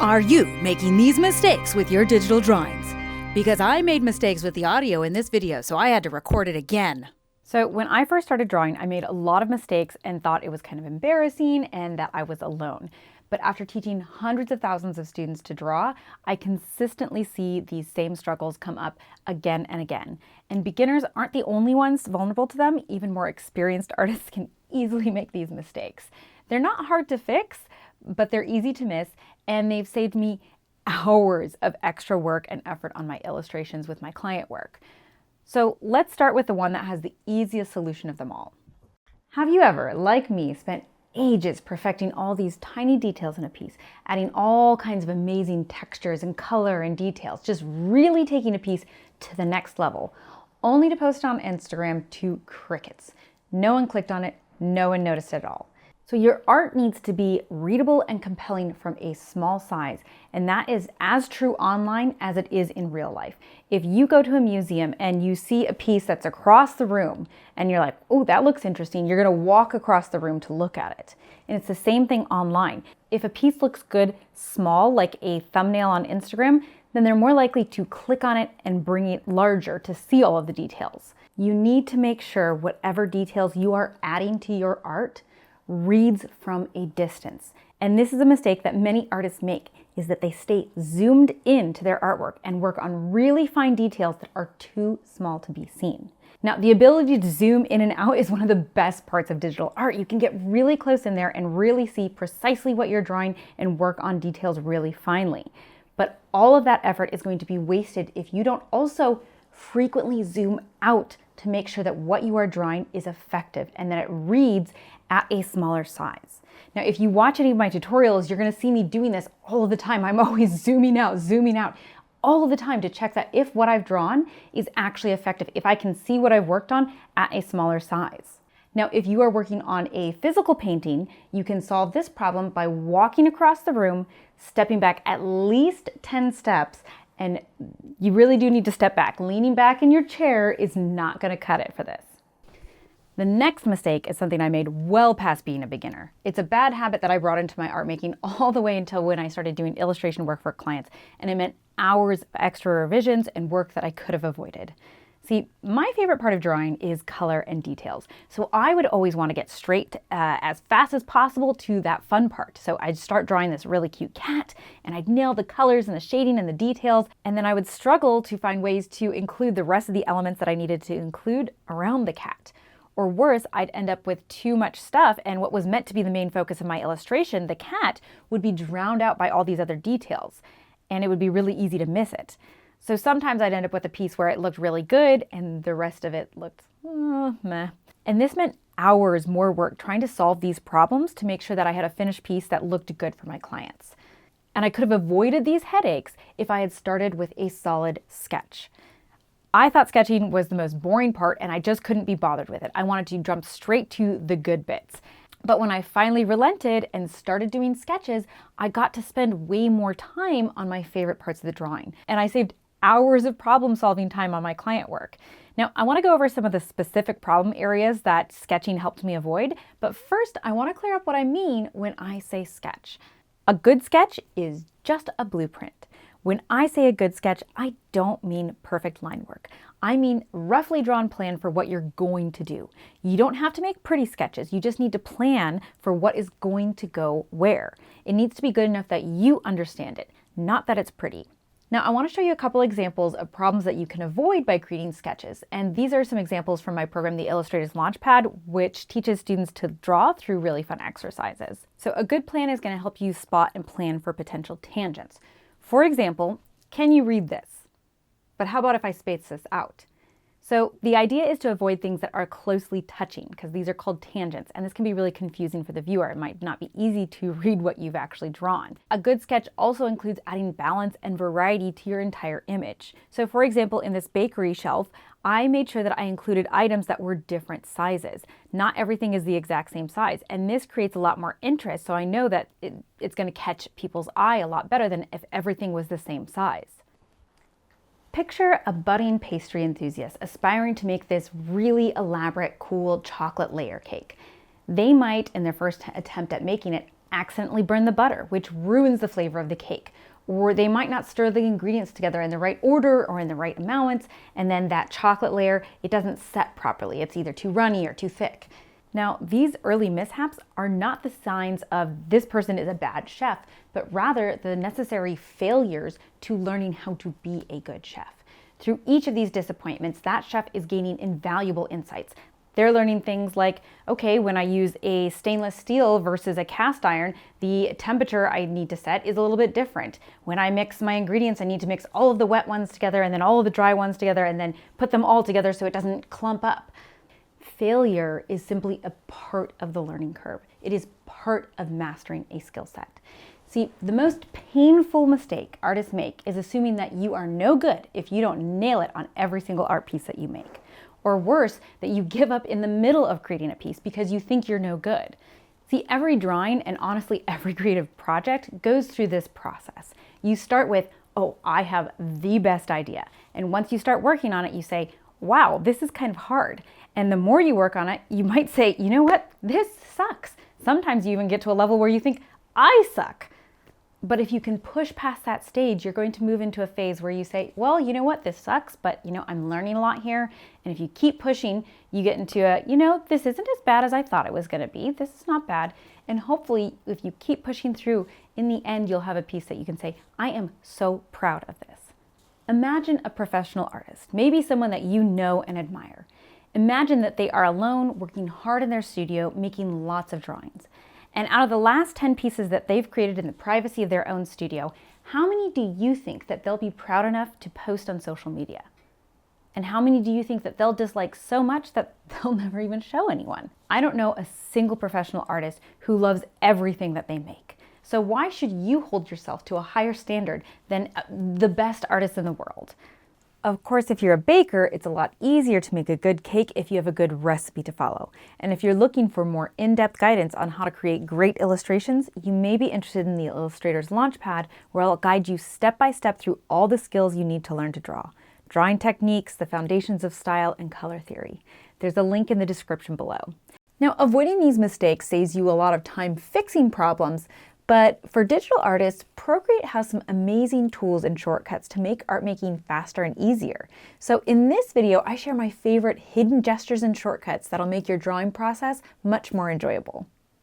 Are you making these mistakes with your digital drawings? Because I made mistakes with the audio in this video, so I had to record it again. So when I first started drawing, I made a lot of mistakes and thought it was kind of embarrassing and that I was alone. But after teaching hundreds of thousands of students to draw, I consistently see these same struggles come up again and again. And beginners aren't the only ones vulnerable to them. Even more experienced artists can easily make these mistakes. They're not hard to fix, but they're easy to miss, and they've saved me hours of extra work and effort on my illustrations with my client work. So let's start with the one that has the easiest solution of them all. Have you ever, like me, spent ages perfecting all these tiny details in a piece, adding all kinds of amazing textures and color and details, just really taking a piece to the next level, only to post it on Instagram to crickets? No one clicked on it, no one noticed it at all. So your art needs to be readable and compelling from a small size, and that is as true online as it is in real life. If you go to a museum and you see a piece that's across the room and you're like, oh, that looks interesting, you're gonna walk across the room to look at it. And it's the same thing online. If a piece looks good small, like a thumbnail on Instagram, then they're more likely to click on it and bring it larger to see all of the details. You need to make sure whatever details you are adding to your art reads from a distance. And this is a mistake that many artists make, is that they stay zoomed into their artwork and work on really fine details that are too small to be seen. Now, the ability to zoom in and out is one of the best parts of digital art. You can get really close in there and really see precisely what you're drawing and work on details really finely. But all of that effort is going to be wasted if you don't also frequently zoom out to make sure that what you are drawing is effective and that it reads at a smaller size. Now, if you watch any of my tutorials, you're gonna see me doing this all of the time. I'm always zooming out all of the time to check that if what I've drawn is actually effective, if I can see what I've worked on at a smaller size. Now, if you are working on a physical painting, you can solve this problem by walking across the room, stepping back at least 10 steps, and you really do need to step back. Leaning back in your chair is not gonna cut it for this. The next mistake is something I made well past being a beginner. It's a bad habit that I brought into my art making all the way until when I started doing illustration work for clients, and it meant hours of extra revisions and work that I could have avoided. See, my favorite part of drawing is color and details. So I would always want to get straight as fast as possible to that fun part. So I'd start drawing this really cute cat and I'd nail the colors and the shading and the details. And then I would struggle to find ways to include the rest of the elements that I needed to include around the cat. Or worse, I'd end up with too much stuff and what was meant to be the main focus of my illustration, the cat, would be drowned out by all these other details. And it would be really easy to miss it. So sometimes I'd end up with a piece where it looked really good and the rest of it looked meh. And this meant hours more work trying to solve these problems to make sure that I had a finished piece that looked good for my clients. And I could have avoided these headaches if I had started with a solid sketch. I thought sketching was the most boring part and I just couldn't be bothered with it. I wanted to jump straight to the good bits. But when I finally relented and started doing sketches, I got to spend way more time on my favorite parts of the drawing. And I saved hours of problem solving time on my client work. Now, I want to go over some of the specific problem areas that sketching helped me avoid, but first I want to clear up what I mean when I say sketch. A good sketch is just a blueprint. When I say a good sketch, I don't mean perfect line work. I mean roughly drawn plan for what you're going to do. You don't have to make pretty sketches. You just need to plan for what is going to go where. It needs to be good enough that you understand it, not that it's pretty. Now, I want to show you a couple examples of problems that you can avoid by creating sketches. And these are some examples from my program, the Illustrators Launchpad, which teaches students to draw through really fun exercises. So a good plan is going to help you spot and plan for potential tangents. For example, can you read this? But how about if I space this out? So the idea is to avoid things that are closely touching, because these are called tangents, and this can be really confusing for the viewer. It might not be easy to read what you've actually drawn. A good sketch also includes adding balance and variety to your entire image. So for example, in this bakery shelf, I made sure that I included items that were different sizes. Not everything is the exact same size, and this creates a lot more interest, so I know that it's going to catch people's eye a lot better than if everything was the same size. Picture a budding pastry enthusiast aspiring to make this really elaborate, cool chocolate layer cake. They might, in their first attempt at making it, accidentally burn the butter, which ruins the flavor of the cake. Or they might not stir the ingredients together in the right order or in the right amounts, and then that chocolate layer, it doesn't set properly. It's either too runny or too thick. Now, these early mishaps are not the signs of this person is a bad chef, but rather the necessary failures to learning how to be a good chef. Through each of these disappointments, that chef is gaining invaluable insights. They're learning things like, okay, when I use a stainless steel versus a cast iron, the temperature I need to set is a little bit different. When I mix my ingredients, I need to mix all of the wet ones together and then all of the dry ones together and then put them all together so it doesn't clump up. Failure is simply a part of the learning curve. It is part of mastering a skill set. See, the most painful mistake artists make is assuming that you are no good if you don't nail it on every single art piece that you make. Or worse, that you give up in the middle of creating a piece because you think you're no good. See, every drawing and honestly every creative project goes through this process. You start with, oh, I have the best idea. And once you start working on it, you say, wow, this is kind of hard. And the more you work on it, you might say, you know what, this sucks. Sometimes you even get to a level where you think, I suck. But if you can push past that stage, you're going to move into a phase where you say, well, you know what, this sucks, but I'm learning a lot here. And if you keep pushing, you get into a, this isn't as bad as I thought it was going to be. This is not bad. And hopefully, if you keep pushing through, in the end, you'll have a piece that you can say, I am so proud of this. Imagine a professional artist, maybe someone that you know and admire. Imagine that they are alone, working hard in their studio, making lots of drawings. And out of the last 10 pieces that they've created in the privacy of their own studio, how many do you think that they'll be proud enough to post on social media? And how many do you think that they'll dislike so much that they'll never even show anyone? I don't know a single professional artist who loves everything that they make. So why should you hold yourself to a higher standard than the best artists in the world? Of course, if you're a baker, it's a lot easier to make a good cake if you have a good recipe to follow. And if you're looking for more in-depth guidance on how to create great illustrations, you may be interested in the Illustrator's Launchpad, where I'll guide you step by step through all the skills you need to learn to draw. Drawing techniques, the foundations of style, and color theory. There's a link in the description below. Now, avoiding these mistakes saves you a lot of time fixing problems, but for digital artists, Procreate has some amazing tools and shortcuts to make art making faster and easier. So in this video, I share my favorite hidden gestures and shortcuts that'll make your drawing process much more enjoyable.